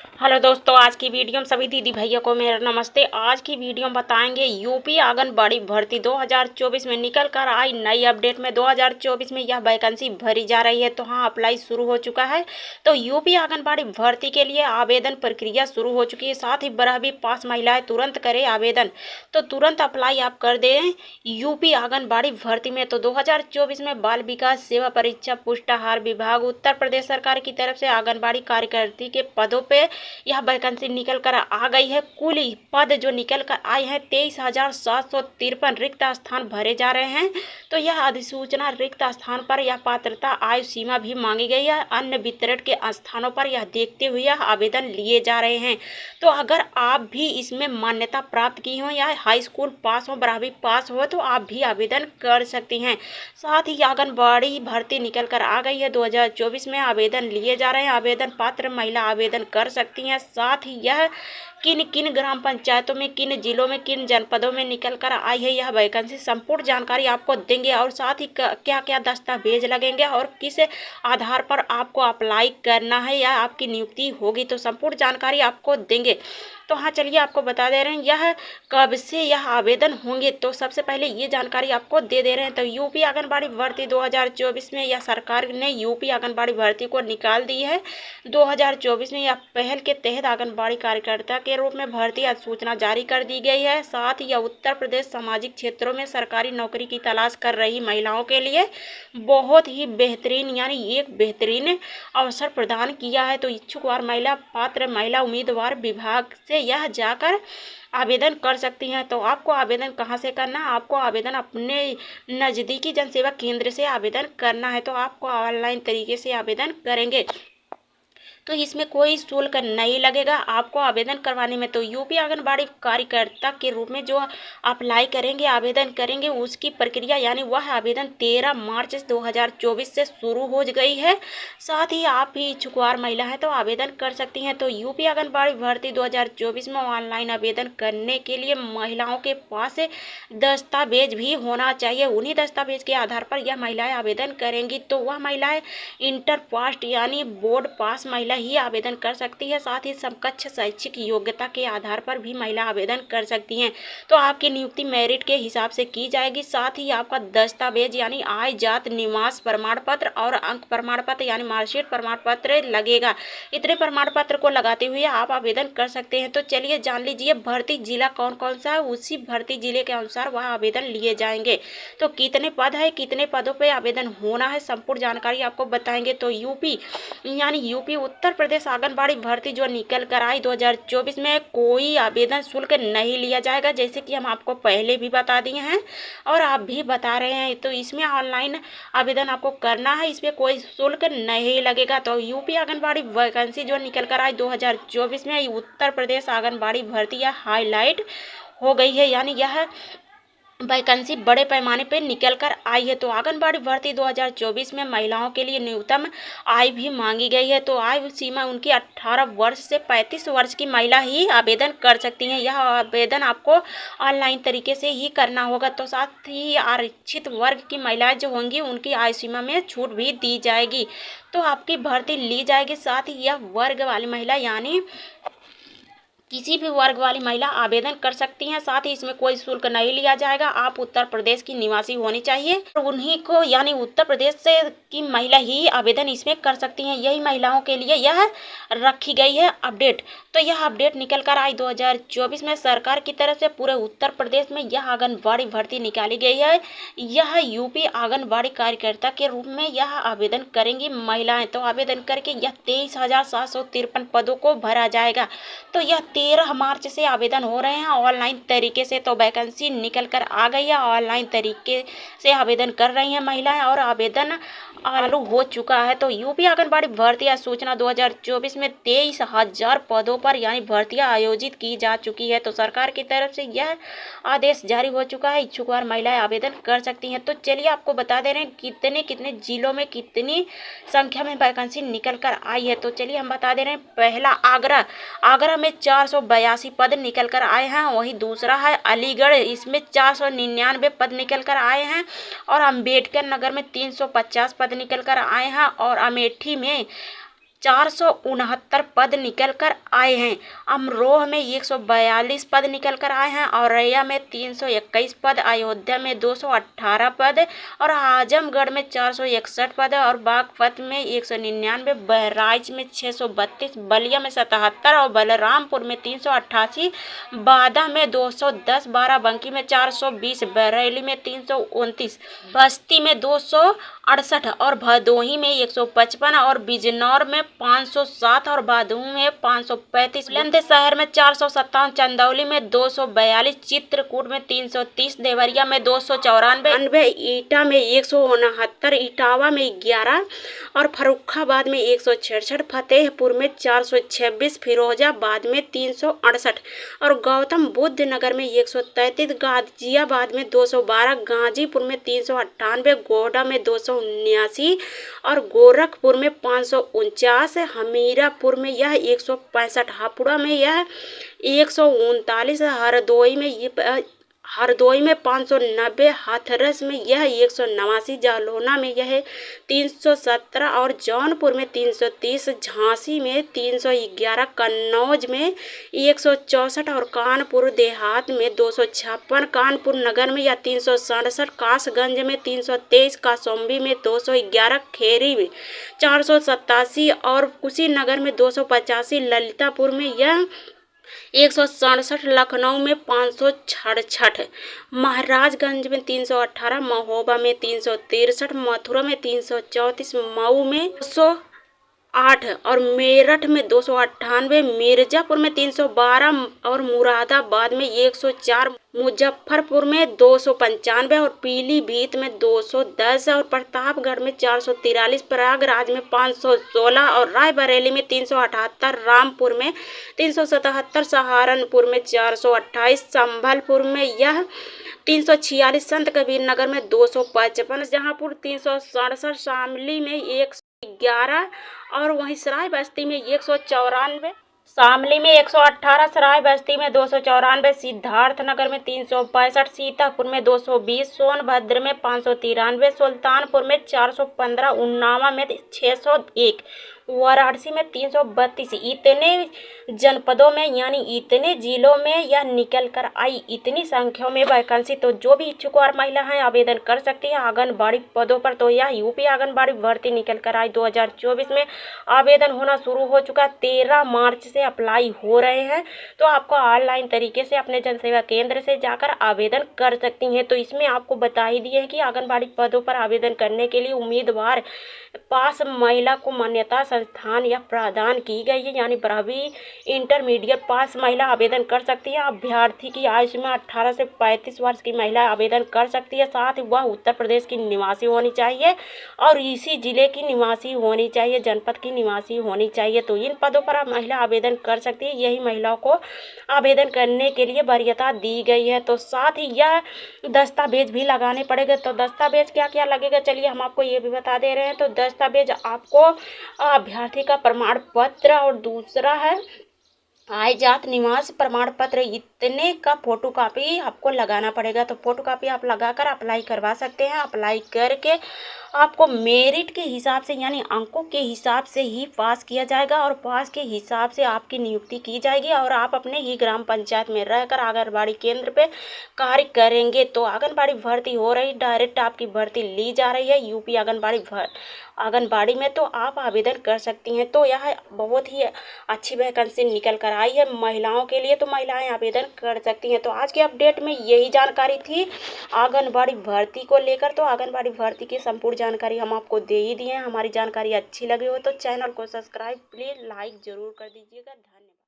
Hello दोस्तों, आज की वीडियो में सभी दीदी भैया को मेरा नमस्ते। आज की वीडियो में बताएंगे यूपी आंगनबाड़ी भर्ती 2024 में निकल कर आई नई अपडेट में 2024 में यह वैकेंसी भरी जा रही है। तो हाँ, अप्लाई शुरू हो चुका है। तो यूपी आंगनबाड़ी भर्ती के लिए आवेदन प्रक्रिया शुरू हो चुकी है। साथ ही 12वीं पास महिलाएं तुरंत करें आवेदन, तो तुरंत अप्लाई आप कर दें यूपी आंगनबाड़ी भर्ती में। तो 2024 में बाल विकास सेवा परीक्षा पुष्टाहार विभाग उत्तर प्रदेश सरकार की तरफ से आंगनबाड़ी कार्यकर्ती के पदों पे यह वैकेंसी निकल कर आ गई है। कुल पद जो निकल कर आए हैं 23,753 रिक्त स्थान भरे जा रहे हैं। तो यह अधिसूचना रिक्त स्थान पर यह पात्रता आयु सीमा भी मांगी गई है। अन्य वितरण के स्थानों पर यह देखते हुए यह आवेदन लिए जा रहे हैं। तो अगर आप भी इसमें मान्यता प्राप्त की हो या हाई स्कूल पास हो, 12वीं पास हो, तो आप भी आवेदन कर सकती हैं। साथ ही आंगनबाड़ी भर्ती निकल कर आ गई है। 2024 में आवेदन लिए जा रहे हैं। आवेदन पात्र महिला आवेदन कर सकती हैं। साथ ही यह किन किन ग्राम पंचायतों में, किन जिलों में, किन जनपदों में निकल कर आई है यह वैकेंसी, संपूर्ण जानकारी आपको देंगे। और साथ ही क्या क्या दस्तावेज लगेंगे और किस आधार पर आपको अप्लाई करना है या आपकी नियुक्ति होगी, तो संपूर्ण जानकारी आपको देंगे। तो हाँ, चलिए आपको बता दे रहे हैं यह कब से यह आवेदन होंगे। तो सबसे पहले ये जानकारी आपको दे दे रहे हैं। तो यूपी आंगनबाड़ी भर्ती 2024 में यह सरकार ने यूपी आंगनबाड़ी भर्ती को निकाल दी है। 2024 में यह पहल के तहत आंगनबाड़ी कार्यकर्ता के रूप में भर्ती अधिसूचना जारी कर दी गई है। साथ ही यह उत्तर प्रदेश सामाजिक क्षेत्रों में सरकारी नौकरी की तलाश कर रही महिलाओं के लिए बहुत ही बेहतरीन यानी एक बेहतरीन अवसर प्रदान किया है। तो इच्छुक और महिला पात्र महिला उम्मीदवार विभाग से यह जाकर आवेदन कर सकती हैं। तो आपको आवेदन कहाँ से करना है? आपको आवेदन अपने नज़दीकी जनसेवा केंद्र से आवेदन करना है। तो आपको ऑनलाइन तरीके से आवेदन करेंगे तो इसमें कोई शुल्क नहीं लगेगा आपको आवेदन करवाने में। तो यूपी आंगनबाड़ी कार्यकर्ता के रूप में जो अप्लाई करेंगे, आवेदन करेंगे, उसकी प्रक्रिया यानी वह आवेदन 13 मार्च 2024 से शुरू हो गई है। साथ ही आप भी इच्छुकवार महिला हैं तो आवेदन कर सकती हैं। तो यूपी आंगनबाड़ी भर्ती 2024 में ऑनलाइन आवेदन करने के लिए महिलाओं के पास दस्तावेज भी होना चाहिए। उन्हीं दस्तावेज के आधार पर यह महिलाएं आवेदन करेंगी। तो वह महिलाएं इंटर पास यानी बोर्ड पास महिला ही आवेदन कर सकती है। साथ ही समकक्ष शैक्षिक योग्यता के आधार पर भी महिला आवेदन कर सकती हैं। तो आपकी नियुक्ति मेरिट के हिसाब से की जाएगी। साथ ही आपका दस्तावेज यानी आय, जात, निवास प्रमाण पत्र और अंक प्रमाण पत्र यानी मार्कशीट प्रमाण पत्र लगेगा। इतने प्रमाण पत्र को लगाते हुए आप आवेदन कर सकते हैं। तो चलिए जान लीजिए भर्ती जिला कौन कौन सा है, उसी भर्ती जिले के अनुसार वह आवेदन लिए जाएंगे। तो कितने पद है, कितने पदों पर आवेदन होना है, संपूर्ण जानकारी आपको बताएंगे। तो यूपी यानी यूपी उत्तर प्रदेश आंगनबाड़ी भर्ती जो निकल कर आई 2024 में कोई आवेदन शुल्क नहीं लिया जाएगा, जैसे कि हम आपको पहले भी बता दिए हैं और आप भी बता रहे हैं। तो इसमें ऑनलाइन आवेदन आपको करना है, इसमें कोई शुल्क नहीं लगेगा। तो यूपी आंगनबाड़ी वैकेंसी जो निकल कर आई 2024 में उत्तर प्रदेश आंगनबाड़ी भर्ती यह हाईलाइट हो गई है, यानी यह वैकेंसी बड़े पैमाने पर निकल कर आई है। तो आंगनबाड़ी भर्ती 2024 में महिलाओं के लिए न्यूनतम आयु भी मांगी गई है। तो आयु सीमा उनकी 18 वर्ष से 35 वर्ष की महिला ही आवेदन कर सकती हैं। यह आवेदन आपको ऑनलाइन तरीके से ही करना होगा। तो साथ ही आरक्षित वर्ग की महिलाएं जो होंगी उनकी आयु सीमा में छूट भी दी जाएगी। तो आपकी भर्ती ली जाएगी। साथ ही यह वर्ग वाली महिला यानी किसी भी वर्ग वाली महिला आवेदन कर सकती हैं। साथ ही इसमें कोई शुल्क नहीं लिया जाएगा। आप उत्तर प्रदेश की निवासी होनी चाहिए और उन्हीं को यानी उत्तर प्रदेश से की महिला ही आवेदन इसमें कर सकती हैं। यही महिलाओं के लिए यह रखी गई है अपडेट। तो यह अपडेट निकल कर आई 2024 में सरकार की तरफ से पूरे उत्तर प्रदेश में यह आंगनबाड़ी भर्ती निकाली गई है। यह यूपी आंगनबाड़ी कार्यकर्ता के रूप में यह आवेदन करेंगी महिलाएं। तो आवेदन करके यह 23,753 पदों को भरा जाएगा। तो यह 13 मार्च से आवेदन हो रहे हैं ऑनलाइन तरीके से। तो वैकेंसी निकल कर आ गई है, ऑनलाइन तरीके से आवेदन कर रही हैं महिलाएं और आवेदन चालू हो चुका है। तो यूपी आंगनबाड़ी भर्ती सूचना 2024 में 23,000 पदों पर यानी भर्तियां आयोजित की जा चुकी है। तो सरकार की तरफ से यह आदेश जारी हो चुका है। इच्छुक और महिलाएं आवेदन कर सकती हैं। तो चलिए आपको बता दे रहे हैं कितने कितने जिलों में कितनी संख्या में वैकेंसी निकल कर आई है। तो चलिए हम बता दे रहे हैं। पहला आगरा में 482 पद निकल कर आए हैं। वहीं दूसरा है अलीगढ़, इसमें 499 पद निकल कर आए हैं। और अम्बेडकर नगर में 350 पद निकल कर आए हैं। और अमेठी में 469 पद निकल कर आए हैं। अमरोह में 142 पद निकल कर आए हैं, औरैया में 321 पद, अयोध्या में 218 पद और आजमगढ़ में 461 पद और बागपत में 199, बहराइच में 632, बलिया में 77 और बलरामपुर में 388, बादा में 210, बाराबंकी में 420, बरेली में 329, बस्ती में 268 और भदोही में 155 और बिजनौर में 507 और बादू में 535, बुलंदशहर में 457, चंदौली में 242, चित्रकूट में 330, देवरिया में 294, ईटा में 169, इटावा में 11 और फर्रुखाबाद में 166, फतेहपुर में 426, फिरोजाबाद में 368 और गौतम बुद्ध नगर में 133, गाजियाबाद में 212, गाजीपुर में 398, गोड्डा में 279 और गोरखपुर में 549, हमीरापुर में यह 165, हापुड़ में यह 139, हरदोई में 590, हाथरस में यह 189, जालौना में यह 317 और जौनपुर में 330, झांसी में 311, कन्नौज में 164 और कानपुर देहात में 256, कानपुर नगर में यह 367, कासगंज में 323, कौशाम्बी में 211, खेरी में 487 और कुशीनगर में 285, ललितापुर में यह 167, लखनऊ में 566, महाराजगंज में 318, महोबा में 363, मथुरा में 334, मऊ में 208 और मेरठ में 298, मिर्जापुर में 312 और मुरादाबाद में 104, मुजफ्फरपुर में 295 और पीलीभीत में 210 और प्रतापगढ़ में 443, प्रयागराज में 516 और रायबरेली में 378, रामपुर में 377, सहारनपुर में 428, संभलपुर में यह 346, संत कबीर नगर में 255, जहांपुर 367, शामली में 111 और वहीं सराय बस्ती में 194, शामली में 118, सराय बस्ती में 294, सिद्धार्थनगर में 365, सीतापुर में 220, सोनभद्र में 593, सुल्तानपुर में 415, उन्नाव में 601, वाराणसी में 332, इतने जनपदों में यानी इतने जिलों में यह निकल कर आई इतनी संख्या में वैकेंसी। तो जो भी इच्छुक और महिला हैं आवेदन कर सकती है आंगनबाड़ी पदों पर। तो यह यूपी आंगनबाड़ी भर्ती निकल कर आई 2024 में आवेदन होना शुरू हो चुका। 13 मार्च से अप्लाई हो रहे हैं। तो आपको ऑनलाइन तरीके से अपने जनसेवा केंद्र से जाकर आवेदन कर सकती हैं। तो इसमें आपको बता ही दिए हैं कि आंगनबाड़ी पदों पर आवेदन करने के लिए उम्मीदवार पास महिला को मान्यता संस्थान या प्रदान की गई है, यानी 12वीं इंटरमीडिएट पास महिला आवेदन कर सकती है। अभ्यर्थी की आयु सीमा 18 से 35 वर्ष की महिला आवेदन कर सकती है। साथ ही वह उत्तर प्रदेश की निवासी होनी चाहिए और इसी जिले की निवासी होनी चाहिए, जनपद की निवासी होनी चाहिए। तो इन पदों पर महिला आवेदन कर सकती है। यही महिलाओं को आवेदन करने के लिए वरीयता दी गई है। तो साथ ही यह दस्तावेज भी लगाने पड़ेंगे। तो दस्तावेज क्या क्या लगेगा, चलिए हम आपको ये भी बता दे रहे हैं। तो दस्तावेज आपको अभ्यर्थी का प्रमाण पत्र और दूसरा है आय जात निवास प्रमाण पत्र, इतने का फोटोकॉपी आपको लगाना पड़ेगा। तो फोटोकॉपी आप लगाकर अप्लाई करवा सकते हैं। अप्लाई करके आपको मेरिट के हिसाब से यानी अंकों के हिसाब से ही पास किया जाएगा और पास के हिसाब से आपकी नियुक्ति की जाएगी और आप अपने ही ग्राम पंचायत में रहकर आंगनबाड़ी केंद्र पे कार्य करेंगे। तो आंगनबाड़ी भर्ती हो रही, डायरेक्ट आपकी भर्ती ली जा रही है यूपी आंगनबाड़ी में। तो आप आवेदन कर सकती हैं। तो यह बहुत ही अच्छी वैकेंसी निकल कर आई है महिलाओं के लिए। तो महिलाएं आवेदन कर सकती हैं। तो आज के अपडेट में यही जानकारी थी आंगनबाड़ी भर्ती को लेकर। तो आंगनबाड़ी भर्ती की संपूर्ण जानकारी हम आपको दे ही दिए हैं। हमारी जानकारी अच्छी लगी हो तो चैनल को सब्सक्राइब प्लीज़ लाइक ज़रूर कर दीजिएगा। धन्यवाद।